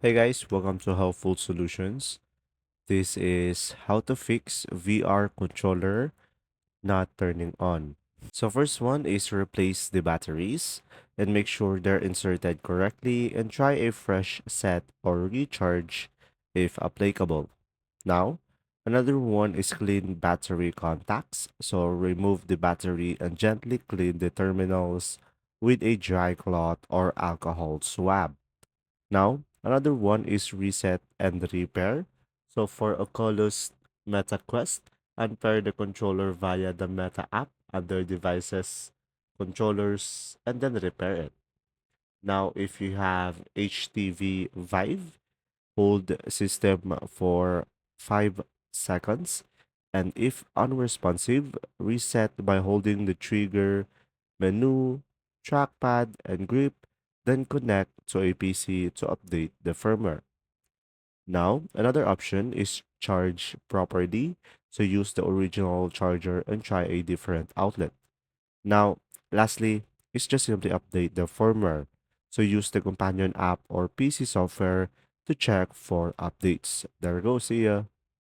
Hey guys, welcome to Helpful Solutions. This is how to fix VR controller not turning on. So first one is replace the batteries and make sure they're inserted correctly and try a fresh set or recharge if applicable. Now, another one is clean battery contacts. So remove the battery and gently clean the terminals with a dry cloth or alcohol swab. Now, another one is reset and repair. So for Oculus Meta Quest, unpair the controller via the Meta app under devices, controllers, and then repair it. Now, if you have HTV Vive, hold system for 5 seconds. And if unresponsive, reset by holding the trigger, menu, trackpad, and grip, then connect to a PC to update the firmware. Now, another option is charge properly. So use the original charger and try a different outlet. Now, lastly, is just simply update the firmware. So use the companion app or PC software to check for updates. There we go. See ya.